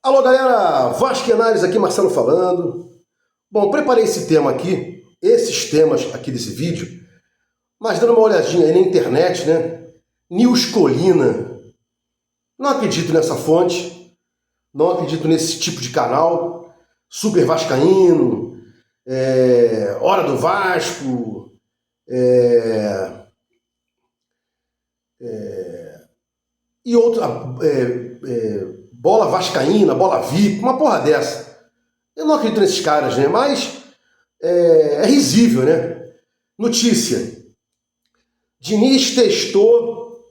Alô galera, Vasquenares aqui, Marcelo falando. Bom, preparei esse tema aqui, esses temas aqui desse vídeo, mas dando uma olhadinha aí na internet, né? News Colina. Não acredito nessa fonte, não acredito nesse tipo de canal. Super Vascaíno, Hora do Vasco, e outra, Bola Vascaína, Bola VIP, uma porra dessa. Eu não acredito nesses caras, né? Mas é risível, né? Notícia. Diniz testou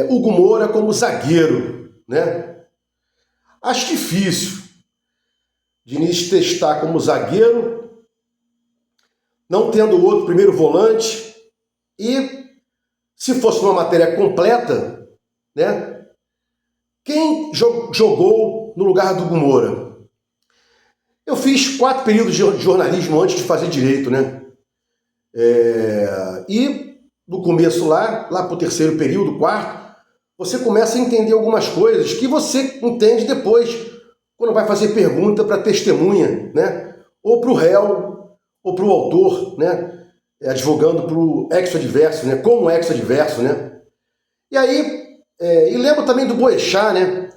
Hugo Moura como zagueiro, né? Acho difícil Diniz testar como zagueiro, não tendo outro primeiro volante, e se fosse uma matéria completa, né? Quem jogou no lugar do Hugo Moura? Eu fiz 4 períodos de jornalismo antes de fazer direito, né? E no começo lá para o terceiro período, quarto, você começa a entender algumas coisas que você entende depois, quando vai fazer pergunta para testemunha, né? Ou para o réu, ou para o autor, né? Advogando para o ex-adverso, né? Como ex-adverso, né? E aí, e lembro também do Boechat, né?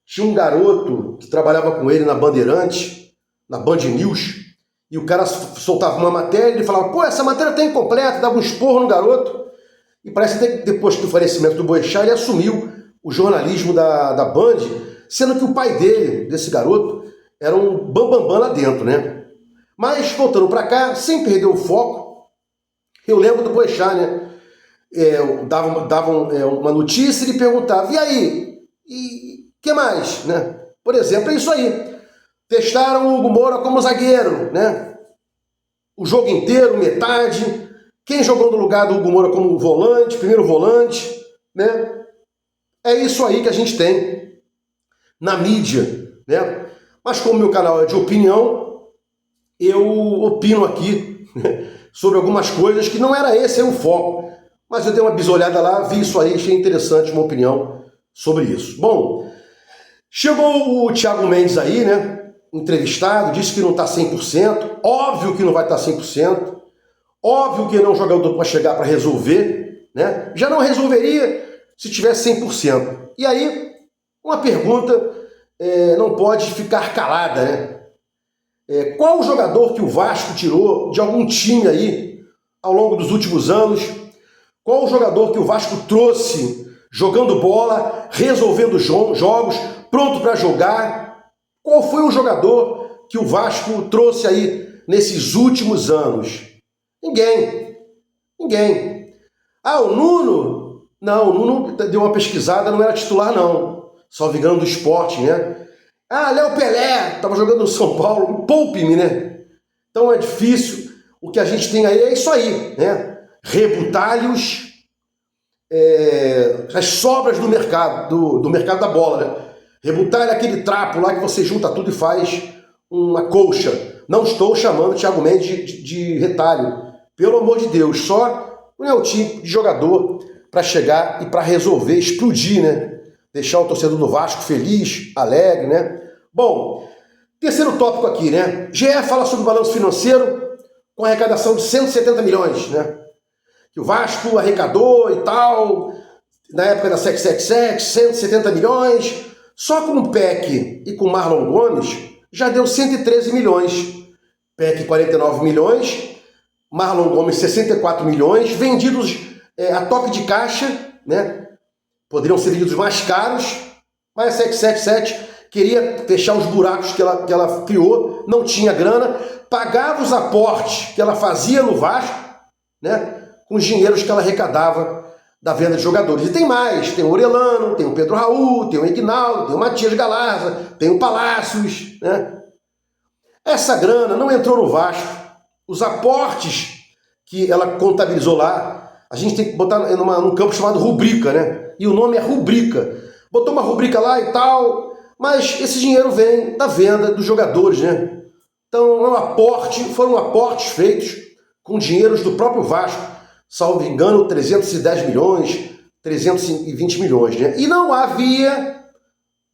Tinha um garoto que trabalhava com ele na Bandeirantes, na Band News, e o cara soltava uma matéria e ele falava, pô, essa matéria tá incompleta, dava um esporro no garoto. E parece até que depois do falecimento do Boechat, ele assumiu o jornalismo da Band, sendo que o pai dele, desse garoto, era um bambambam lá dentro, né? Mas, voltando para cá, sem perder o foco, eu lembro do Boechat, né? Dava uma notícia e ele perguntava, e aí? E que mais? Né? Por exemplo, é isso aí. Testaram o Hugo Moura como zagueiro, né? O jogo inteiro, metade. Quem jogou no lugar do Hugo Moura como volante, primeiro volante, né? É isso aí que a gente tem na mídia, né? Mas como meu canal é de opinião, eu opino aqui, né, sobre algumas coisas que não era esse o foco. Mas eu dei uma bisolhada lá, vi isso aí, achei interessante uma opinião sobre isso. Bom, chegou o Thiago Mendes aí, né? Entrevistado, disse que não está 100%, óbvio que não vai estar 100%, óbvio que não é um jogador para chegar para resolver, né? Já não resolveria se tivesse 100%. E aí, uma pergunta não pode ficar calada, né? Qual o jogador que o Vasco tirou de algum time aí ao longo dos últimos anos? Qual o jogador que o Vasco trouxe jogando bola, resolvendo jogos, pronto para jogar? Qual foi o jogador que o Vasco trouxe aí nesses últimos anos? Ninguém. Ninguém. Ah, o Nuno? Não, o Nuno deu uma pesquisada, não era titular não. Só vingando do Sport, né? Ah, Léo Pelé, estava jogando no São Paulo, poupe-me, né? Então é difícil. O que a gente tem aí é isso aí, né? Rebutalhos, as sobras do mercado, do mercado da bola, né? Rebutalho é aquele trapo lá que você junta tudo e faz uma colcha. Não estou chamando o Thiago Mendes de retalho. Pelo amor de Deus, só não é o tipo de jogador para chegar e para resolver, explodir, né? Deixar o torcedor do Vasco feliz, alegre, né? Bom, terceiro tópico aqui, né? GE fala sobre o balanço financeiro com arrecadação de 170 milhões, né? Que o Vasco arrecadou e tal, na época da 777, 170 milhões, só com o PEC e com o Marlon Gomes já deu 113 milhões. PEC 49 milhões, Marlon Gomes 64 milhões, vendidos a toque de caixa, né? Poderiam ser vendidos mais caros, mas a 777 queria fechar os buracos que ela criou, não tinha grana, pagava os aportes que ela fazia no Vasco, né? Com os dinheiros que ela arrecadava da venda de jogadores. E tem mais, tem o Orelano, tem o Pedro Raul, tem o Ignaldo, tem o Matias Galarza, tem o Palácios, né? Essa grana não entrou no Vasco. Os aportes que ela contabilizou lá, a gente tem que botar num campo chamado rubrica, né? E o nome é rubrica. Botou uma rubrica lá e tal, mas esse dinheiro vem da venda dos jogadores, né? Então foram aportes feitos com dinheiros do próprio Vasco. Salvo engano, 310 milhões, 320 milhões, né? E não havia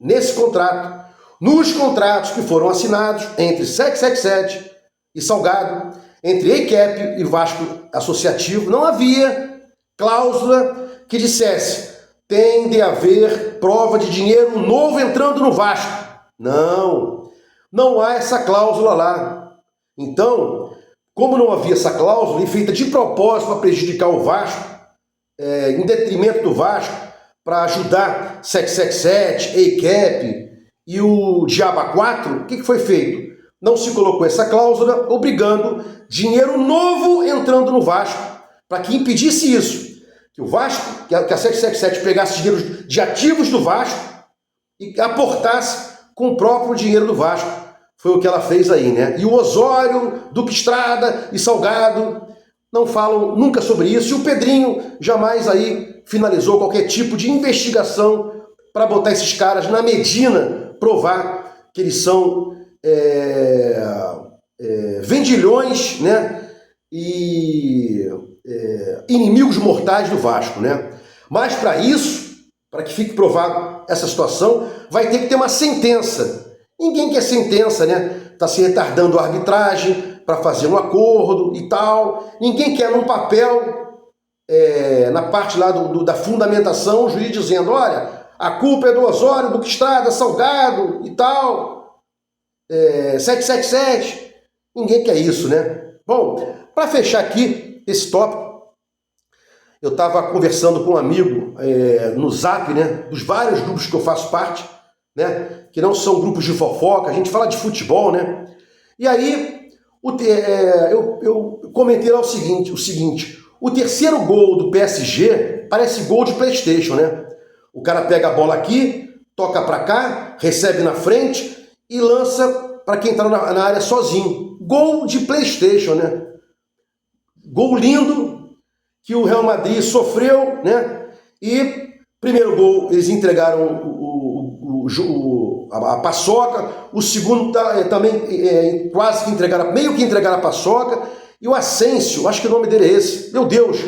nesse contrato, nos contratos que foram assinados entre 777 e Salgado, entre EICAP e Vasco Associativo, não havia cláusula que dissesse tem de haver prova de dinheiro novo entrando no Vasco. Não há essa cláusula lá. Então, como não havia essa cláusula, e feita de propósito para prejudicar o Vasco, em detrimento do Vasco, para ajudar 777, EICAP e o Diaba 4, o que foi feito? Não se colocou essa cláusula, obrigando dinheiro novo entrando no Vasco, para que impedisse isso. Que o Vasco, que a 777 pegasse dinheiro de ativos do Vasco e aportasse com o próprio dinheiro do Vasco. Foi o que ela fez aí, né? E o Osório, Duque Estrada e Salgado não falam nunca sobre isso. E o Pedrinho jamais aí finalizou qualquer tipo de investigação para botar esses caras na Medina, provar que eles são vendilhões, né? E inimigos mortais do Vasco, né? Mas para isso, para que fique provado essa situação, vai ter que ter uma sentença. Ninguém quer sentença, né? Está se retardando a arbitragem para fazer um acordo e tal. Ninguém quer num papel, na parte lá da fundamentação, o juiz dizendo, olha, a culpa é do Osório, do Estrada, Salgado e tal, 777. Ninguém quer isso, né? Bom, para fechar aqui esse tópico, eu estava conversando com um amigo no Zap, né, dos vários grupos que eu faço parte, né, que não são grupos de fofoca, a gente fala de futebol, né? E aí eu comentei lá o seguinte, o terceiro gol do PSG parece gol de PlayStation, né? O cara pega a bola aqui, toca para cá, recebe na frente e lança para quem está na área sozinho. Gol de PlayStation, né? Gol lindo que o Real Madrid sofreu, né? E primeiro gol eles entregaram a paçoca, o segundo também quase que entregaram, meio que entregaram a paçoca, e o Asensio, acho que o nome dele é esse, meu Deus,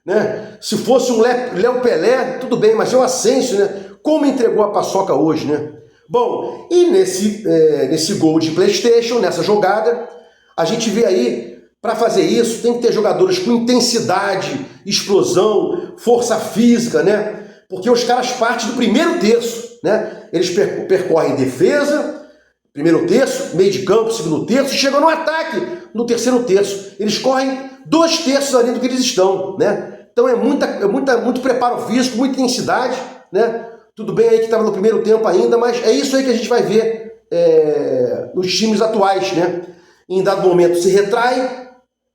né? Se fosse um Léo Pelé, tudo bem, mas é o Asensio, né? Como entregou a paçoca hoje, né? Bom, e nesse gol de PlayStation, nessa jogada, a gente vê aí, para fazer isso, tem que ter jogadores com intensidade, explosão, força física, né? Porque os caras partem do primeiro terço, né? Eles percorrem defesa, primeiro terço, meio de campo, segundo terço, e chegam no ataque no terceiro terço. Eles correm 2 terços além do que eles estão, né? Então é muito preparo físico, muita intensidade, né? Tudo bem aí que estava no primeiro tempo ainda, mas é isso aí que a gente vai ver nos times atuais, né? Em dado momento se retrai,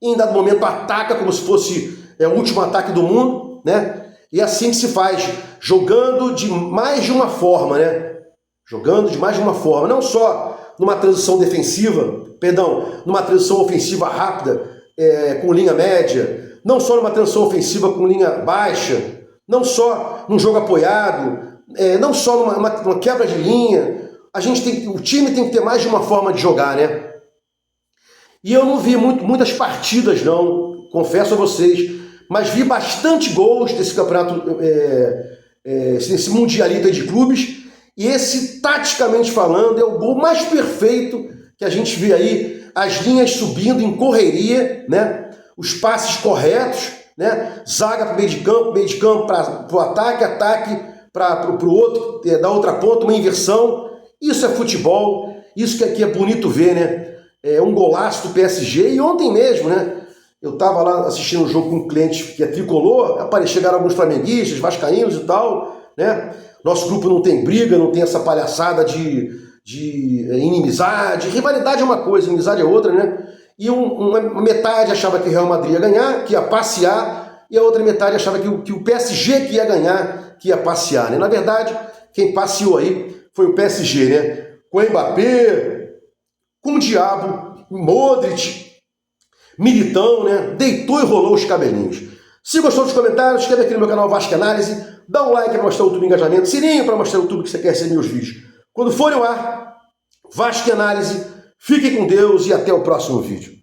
em dado momento ataca como se fosse o último ataque do mundo, né? E assim que se faz, jogando de mais de uma forma, né? Jogando de mais de uma forma, não só numa transição defensiva, numa transição ofensiva rápida, com linha média, não só numa transição ofensiva com linha baixa, não só num jogo apoiado, não só numa quebra de linha. O time tem que ter mais de uma forma de jogar, né? E eu não vi muitas partidas, não, confesso a vocês, mas vi bastante gols desse campeonato, esse mundialito de clubes, e esse, taticamente falando, é o gol mais perfeito que a gente vê aí, as linhas subindo em correria, né? Os passes corretos, né? Zaga para o meio de campo para o ataque para o outro, da outra ponta, uma inversão. Isso é futebol, isso que aqui é bonito ver, né? É um golaço do PSG, e ontem mesmo, né? Eu estava lá assistindo um jogo com um cliente que é tricolor, chegaram alguns flamenguistas, vascaínos e tal, né? Nosso grupo não tem briga, não tem essa palhaçada de inimizade. Rivalidade é uma coisa, inimizade é outra, né? E uma metade achava que o Real Madrid ia ganhar, que ia passear, e a outra metade achava que o PSG que ia ganhar, que ia passear, né? Na verdade, quem passeou aí foi o PSG, né? Com o Mbappé, com o Diabo, Modric, Militão, né? Deitou e rolou os cabelinhos. Se gostou dos comentários, inscreve aqui no meu canal Vasco Análise, dá um like para mostrar o YouTube engajamento, sininho para mostrar o YouTube que você quer receber meus vídeos. Quando forem ao ar, Vasco Análise, fiquem com Deus e até o próximo vídeo.